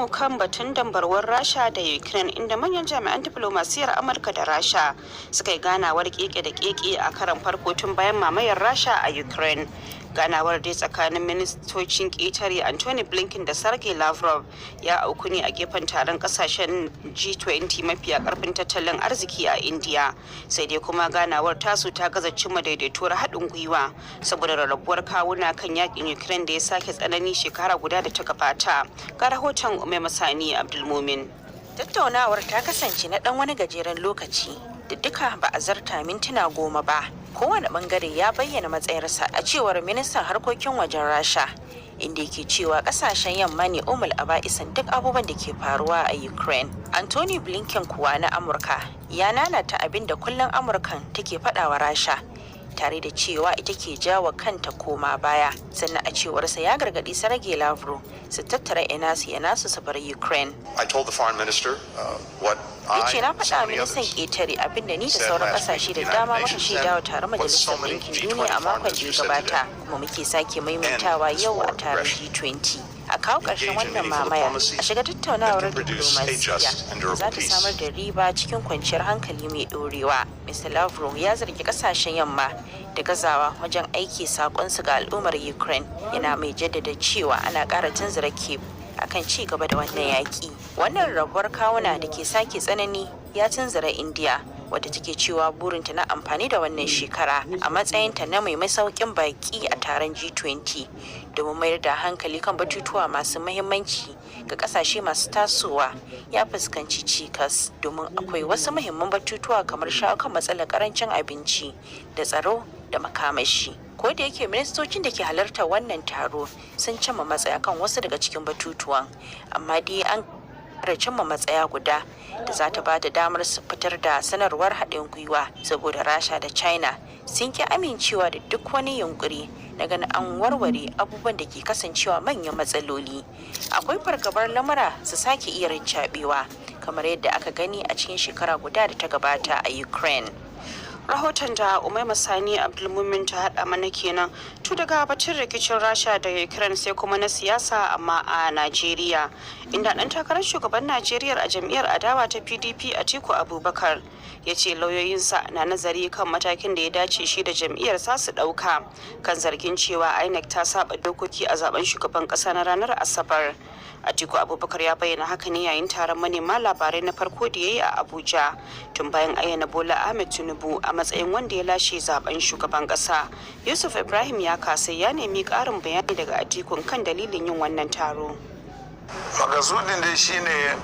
kan batun dambarwar Rasha da Ukraine inda manyan jami'an diplomasiyar Amurka da Rasha suka yi ganawar keke da keke a karan farko tun bayan mamayar Rasha a Ukraine. Ganawar dai tsakanin ministocin ƙetare Anthony Blinken da Sergei Lavrov ya auku ne a gefen taron kasashen G20 mafiya karfin tattalin arziki a India. Sai dai kuma ganawar tasu ta gaza cimma daidaituwar haɗin gwiwa saboda rarrabuwar kawuna kan yakin Ukraine da ya sake tsanani shekara guda da ta gabata. Ga rahoton Umai Masani Abdulmumin. Tattaunawar ta kasance na ɗan wani gajeren lokaci da duka ba a zarta mintuna 10 ba. Kowane bangare ya bayyana matsayarsa a cewar ministan harkokin wajen Rasha, inda yake cewa kasashen yamma ne umul aba'isan duk abubuwan da ke faruwa a Ukraine. Anthony Blinken kuwa na Amurka ya nanata abin da kullum Amurkan take faɗawa Rasha, tare da cewa ita ke jawo kanta koma baya. Sannan a cewarsa ya gargadi Sergei Lavrov su tattara nasu su bar Ukraine. I told the foreign minister what yace na faɗa ministan ƙetare abinda ni da sauran ƙasashe da dama muka shaidawa taron majalisar ɗinkin duniya a makon da ya gabata, kuma muke sake maimaitawa yau a taron G20. A kawo ƙarshen wannan mamaya, a shiga tattaunawar diplomasiya za ta samar da riba cikin kwanciyar hankali mai ɗorewa. Mr. Lavrov ya zargi ƙasashen yamma da gazawa wajen aiki saƙonsu ga al'ummar Ukraine, yana mai jaddada cewa ana ƙara tunzura Kyiv akan ci gaba da wannan yaƙi. Wannan rabuwar kawuna da ke sake tsanani ya tunzura India, wadda take cewa burinta na amfani da wannan shekara a matsayinta na mai masaukin baki a taron G20 domin mayar da hankali kan batutuwa masu muhimmanci ga kasashe masu tasowa ya fuskanci cikas, domin akwai wasu muhimman batutuwa kamar shawo kan matsalar karancin abinci da tsaro da makamashi. Ko da yake ministocin da ke halartar wannan taro sun cimma matsaya kan wasu daga cikin batutuwan, amma dai an cimma matsaya guda da za ta ba da damar su fitar da sanarwar haɗin gwiwa, saboda Rasha da China sun ki amincewa da duk wani yunkuri na ganin an warware abubuwan da ke kasancewa manyan matsaloli. Akwai fargabar lamura su sake iya rincaɓewa kamar yadda aka gani a cikin shekara guda da ta gabata a Ukraine. Rahoton da Umai Masani Abdulmumin ta haɗa mana kenan. Tu daga batun rikicin Rasha da Ukraine sai kuma na siyasa amma a Najeriya, inda ɗan takarar shugaban Najeriya a jam'iyyar adawa ta PDP Atiku Abubakar ya ce lauyoyinsa na nazari kan matakin da ya dace shi da jam'iyyarsa su ɗauka kan zargin cewa INEC ta saba dokoki a zaben shugaban ƙasa na ranar Asabar. Atiku Abubakar ya bayyana haka ne yayin taron manema labarai na farko da ya yi a Abuja tun bayan ayyana Bola Ahmed Tinubu a matsayin wanda ya lashe zaben shugaban kasa. Yusuf Ibrahim ya kasai ya nemi ƙarin bayani daga Atikun kan dalilin yin wannan taro. Makasudin dai shine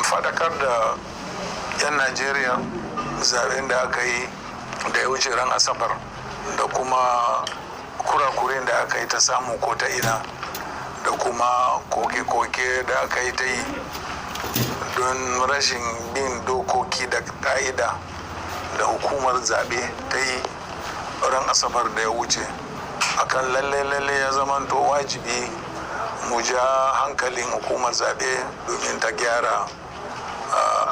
faɗakar da 'yan Najeriya zaben da aka yi da ya wuce ran Asabar da kuma kurakuren da aka yi ta samu ko ta ina, da kuma koke-koke da aka yi ta yi don rashin bin dokoki da ka'ida da hukumar zaɓe ta yi ran Asabar da ya wuce. Akan lalle ya zamanto wajibi mu ja hankalin hukumar zaɓe domin ta gyara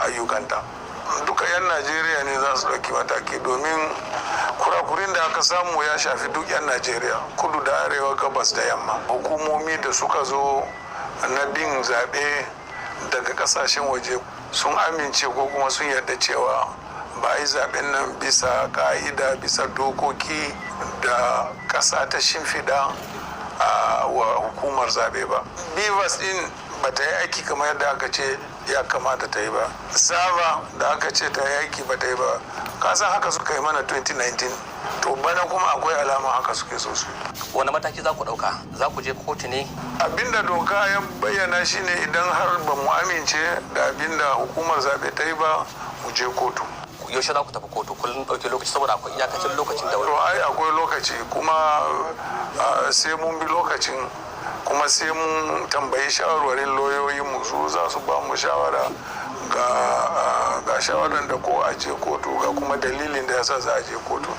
ayyukanta. Duka 'yan Najeriya ne za su ɗauki mataki, domin kurakurin da aka samu ya shafi duk 'yan Najeriya, kudu da arewa, gabas da yamma. Hukumomi da suka zo na bin zaɓe daga ƙasashen waje sun amince ko kuma sun yarda cewa ba a yi zaɓen nan bisa ƙa'ida, bisa dokoki da ƙasa ta shimfiɗa wa hukumar zaɓe ba. Bivas ɗin ba ta yi aiki kamar yadda aka ce ya kamata ta yi ba. Saba da aka ce ta yi aiki ba ta yi ba. Kasan haka suka yi mana 2019, to bana kuma akwai alama haka suke so su. Wani mataki za ku ɗauka? Za ku je kotu ne? Abinda doka ya bayyana shine idan har ba mu amince da abinda hukumar zaɓe ta yi ba, mu je kotu. Yaushe za ku tafi kotu? Kullum ɗauke lokaci saboda akwai iyakacin lokacin da wani. To ai akwai lokaci kuma sai mun bi lokacin, kuma sai mun tambayi shawarwarin lauyoyinmu, su za su ba mu shawara ga shawarar da ko a je kotu ga kuma dalilin da yasa za a je kotu.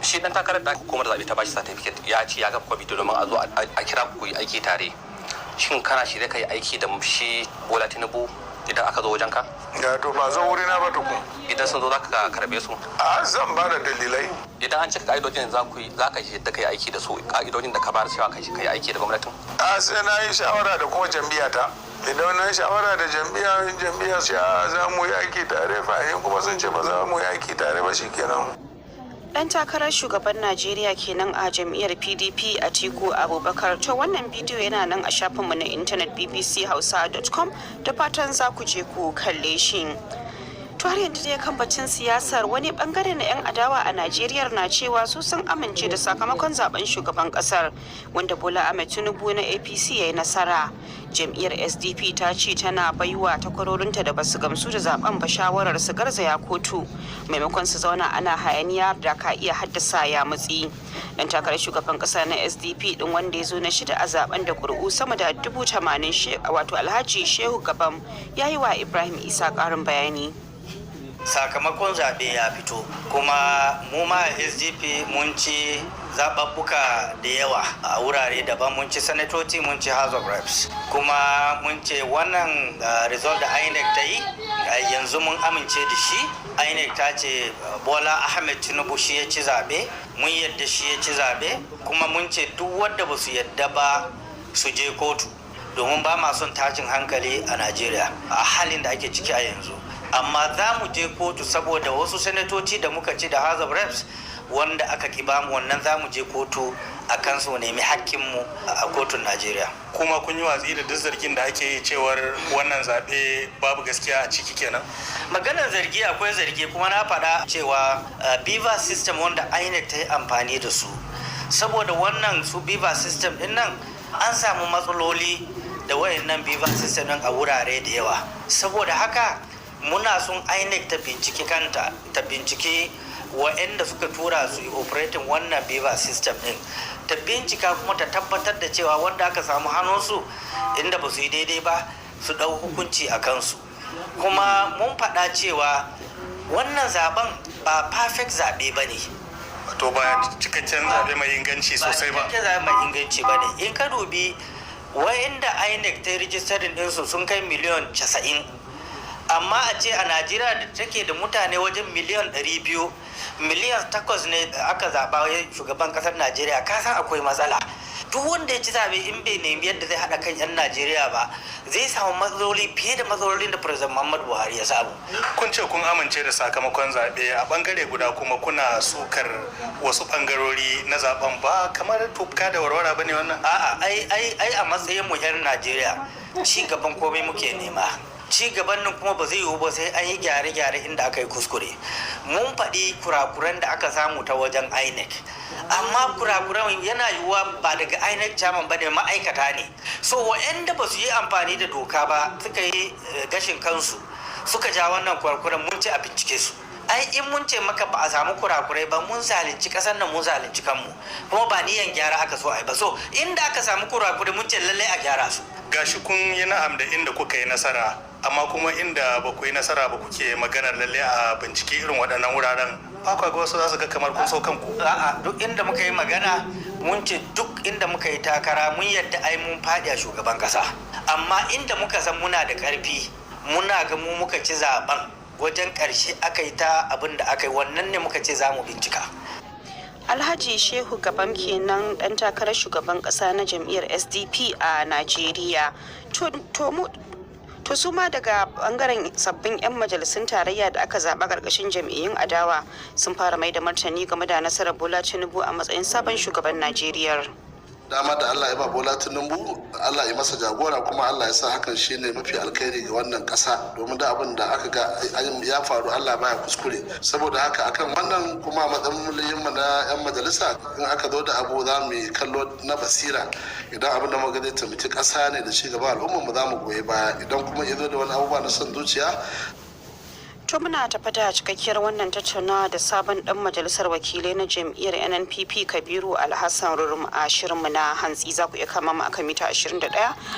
Shi dan takarar da hukumar zaɓe ta bashi certificate ya ce ya ga kwamiti domin a zo a kira ku yi aiki tare. Shin kana shirye ka yi aiki da shi Bola Tinubu idan aka zo wajen ka? Ya to ba zo wurina ba tukun. Idan sun zo za ka karbe su? A zan ba da dalilai. Idan an cika ka'idojin za ka yadda ka yi aiki da su, ka'idojin da ka bayar cewa ka yi aiki da gwamnatin? A sai na yi shawara da kuma jam'iyyata. idan na shawara da jam'iyya za mu yi aiki tare fahim kuma sun ce ba za mu yi aiki tare ba shikenan. Dan takarar shugaban Najeriya kenan a jam'iyyar PDP Atiku Abubakar. To wannan bidiyo yana nan a shafinmu na intanet bbchausa.com da fatan za ku je ku kalle shi. To har yanzu dai kan batun siyasar wani bangare na 'yan adawa a Najeriya na cewa su sun amince da sakamakon zaben shugaban kasar wanda Bola Ahmed Tinubu na APC ya yi nasara. Jam'iyyar SDP ta ce tana baiwa takwarorinta da basu gamsu da zaben ba shawarar su garzaya kotu maimakon su zauna ana hayaniya da ka iya haddasa ya mutsi. Dan takarar shugaban kasa na SDP din wanda ya zo na shida a zaben da kuri'u sama da 80,000 wato Alhaji Shehu Gabam ya yi wa Ibrahim Isa karin bayani. Sakamakon zaɓe ya fito kuma mu ma SDP mun ci zaɓaɓɓuka da yawa a wurare daban, mun ci sanatoci, mun ci House of Reps, kuma mun ce wannan result da INEC ta yi yanzu mun amince da shi. INEC ta ce Bola Ahmed Tinubu shi ya ci zaɓe, mun yadda shi ya ci zaɓe, kuma mun ce duk wanda ba su yadda ba su je kotu domin ba ma son tashin hankali a Najeriya a halin da ake ciki a yanzu. Amma za mu je kotu saboda wasu sanatoci da muka ci da House of Reps wanda aka ki bamu, wannan za mu je kotu a kan su nemi hakkinmu a kotun Najeriya. Kuma kun yi watsi da duk zargin da ake yi cewar wannan zaɓe babu gaskiya a ciki kenan? Maganar zargi akwai zargi, kuma na faɗa cewa beaver system wanda INEC ta yi amfani da su, saboda wannan su beaver system din nan an samu matsaloli da wayannan beaver system din a wurare da yawa. Saboda haka muna son INEC ta binciki kanta, ta binciki wa'anda suka tura su operating wannan beaver system din, ta bincika kuma ta tabbatar da cewa wanda aka samu hannunsu inda ba su yi daidai ba su ɗau hukunci a kansu. Kuma mun faɗa cewa wannan zaben ba perfect zaɓe ba ne. To ba cikakken zaɓe mai inganci sosai ba. Ba cikakken zaɓe mai inganci ba ne. In ka dubi wa'anda INEC ta yi rijistarin ɗinsu sun kai miliyan 90. Amma a ce a Najeriya da take da mutane wajen miliyan 200, miliyan 8 ne aka zaɓa shugaban ƙasar Najeriya, ka san akwai matsala. Duk wanda ya ci zaɓe in bai nemi yadda zai haɗa kan 'yan Najeriya ba zai samu matsaloli fiye da matsalolin da President Muhammadu Buhari ya samu. Kun ce kun amince da sakamakon zaɓe, a ɓangare guda kuma kuna sukar wasu ɓangarori na zaɓen, ba kamar tufka da warwara ba ne wannan? A'a, ai a matsayin mu 'yan Najeriya ci gaban komai muke nema. Ci gaban nan kuma ba zai yiwu ba sai an yi gyare-gyare inda aka yi kuskure. Mun faɗi kurakuran da aka samu ta wajen INEC, amma kurakuran yana yiwuwa ba daga INEC chairman ba ne, ma'aikata ne. So wa'anda ba su yi amfani da doka ba suka yi gashin kansu suka ja wannan kurakuran, mun ce a bincike su. Ai in mun ce maka ba a samu kurakurai ba mun zalunci kasar nan, mun zalunci kanmu, kuma ba niyan gyara aka so ai ba. So inda aka samu kurakurai mun ce lallai a gyara su. Gashi kun yi na'am da inda kuka yi nasara, amma kuma inda ba ku yi nasara ba kuke maganar lalle a bincike irin waɗannan wuraren, ba ku ga wasu za su ga kamar kun so kanku? A'a, duk inda muka yi magana mun ce duk inda muka yi takara mun yadda ai mun faɗi a shugaban ƙasa, amma inda muka san muna da ƙarfi muna ga mu muka ci zaben wajen ƙarshe aka yi ta abin da aka yi, wannan ne muka ce za mu bincika. Alhaji Shehu Gabam kenan dan takarar shugaban kasa na jam'iyyar SDP a Najeriya. To su ma daga bangaren sabbin 'yan majalisun tarayya da aka zaɓa ƙarƙashin jam'iyyun adawa sun fara mai da martani game da nasarar Bola Tinubu a matsayin sabon shugaban Najeriya. Dama da Allah ya ba Bola Tinubu, Allah ya masa jagora, kuma Allah ya sa hakan shine mafi alkhairi ga wannan kasa, domin da abin da aka ga ya faru Allah baya kuskure. Saboda haka akan wannan kuma matsayin mu na 'yan majalisa, in aka zo da abu za mu kallo na basira. Idan abin da muka zai taimaki kasa ne da ci gaba al'ummar mu za mu goyi baya, idan kuma ya zo da wani abubuwa na son zuciya. To muna tafi da cikakkiyar wannan tattaunawa da sabon dan majalisar wakilai na jam'iyyar NNPP Kabiru Alhassan Rurum a shirinmu na hantsi. Za ku iya kama mu akan mita 21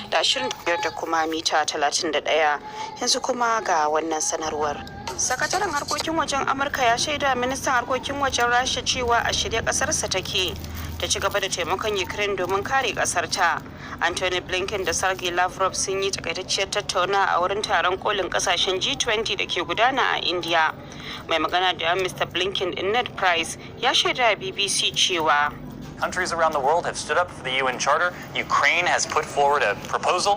da 25 da kuma mita 31. Yanzu kuma ga wannan sanarwar. Sakataren harkokin wajen Amurka ya shaida ministan harkokin wajen Rasha cewa a shirye kasarsa take ta ci gaba da taimakon Ukraine domin kare kasar ta. Anthony Blinken da Sergei Lavrov sun yi takaitacciyar tattauna a wurin taron kolin kasashen G20 da ke gudana a India. Mai magana da Mr. Blinken din Ned Price ya shaida BBC cewa Countries around the world have stood up for the UN Charter. Ukraine has put forward a proposal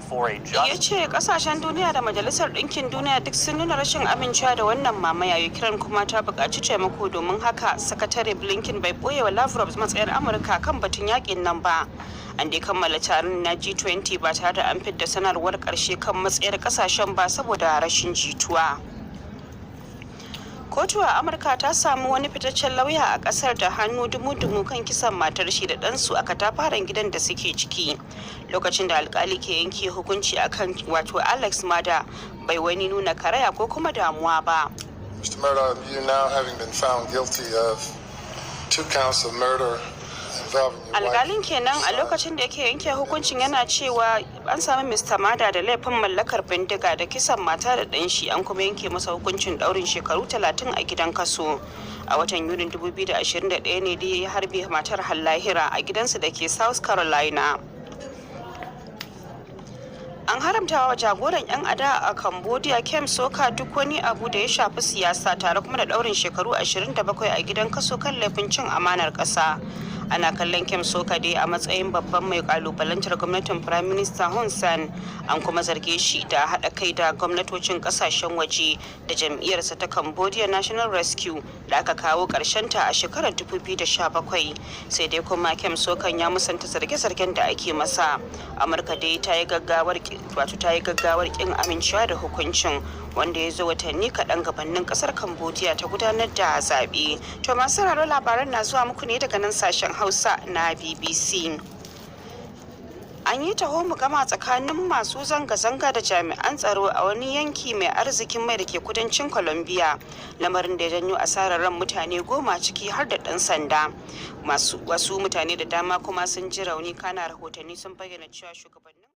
for a just... Ya ce kasashen duniya da Majalisar Ɗinkin Duniya duk sun nuna rashin amincewa da wannan mamaya. Ukraine kuma ta buƙaci taimako domin haka Sakatare Blinken bai ɓoye wa Lavrov matsayin Amurka kan batun yakin nan ba. An dai kammala taron na G20 ba tare da an fidda sanarwar ƙarshe kan matsayar kasashen ba saboda rashin jituwa. Kotu a Amurka ta samu wani fitaccen lauya a kasar da hannu dumu-dumu kan kisan matar shi da ɗansu a katafaren gidan da suke ciki. Lokacin da alkali ke yanke hukunci akan wato Alex Mada bai wani nuna karaya ko kuma damuwa ba. Mr. Murdoch, you now having been found guilty of 2 counts of murder. Alƙalin kenan a lokacin da yake yanke hukuncin yana cewa an sami Mr. Mada da laifin mallakar bindiga da kisan mata da ɗan shi, an kuma yanke masa hukuncin ɗaurin shekaru 30 a gidan kaso. A watan Yunin 2021 ne da ya harbe matar har lahira a gidansu da ke South Carolina. An haramta wa jagoran 'yan ada a Cambodia Kem Sokha duk wani abu da ya shafi siyasa tare kuma da ɗaurin shekaru 27 a gidan kaso kan laifin cin amanar ƙasa. Ana kallon Kem Sokha dai a matsayin babban mai kalubalantar gwamnatin Prime Minister Hun Sen, an kuma zarge shi da haɗa kai da gwamnatocin ƙasashen waje da jam'iyyarsa ta Cambodia National Rescue da aka kawo ta a shekarar 2017. Sai dai kuma Kem Sokha ya musanta zarge-zargen da ake masa. Amurka dai ta yi gaggawar kin amincewa da hukuncin, wanda ya zo watanni kaɗan gabanin ƙasar Cambodia ta gudanar da zaɓe. To masu sauraro labaran na zuwa muku ne daga nan sashen Hausa na BBC. An yi taho mu gama tsakanin masu zanga-zanga da jami'an tsaro a wani yanki mai arzikin mai da ke kudancin Colombia, lamarin da ya janyo asarar ran mutane 10 ciki har da ɗan sanda. Wasu mutane da dama kuma sun ji rauni, kana rahotanni sun bayyana cewa shugabanni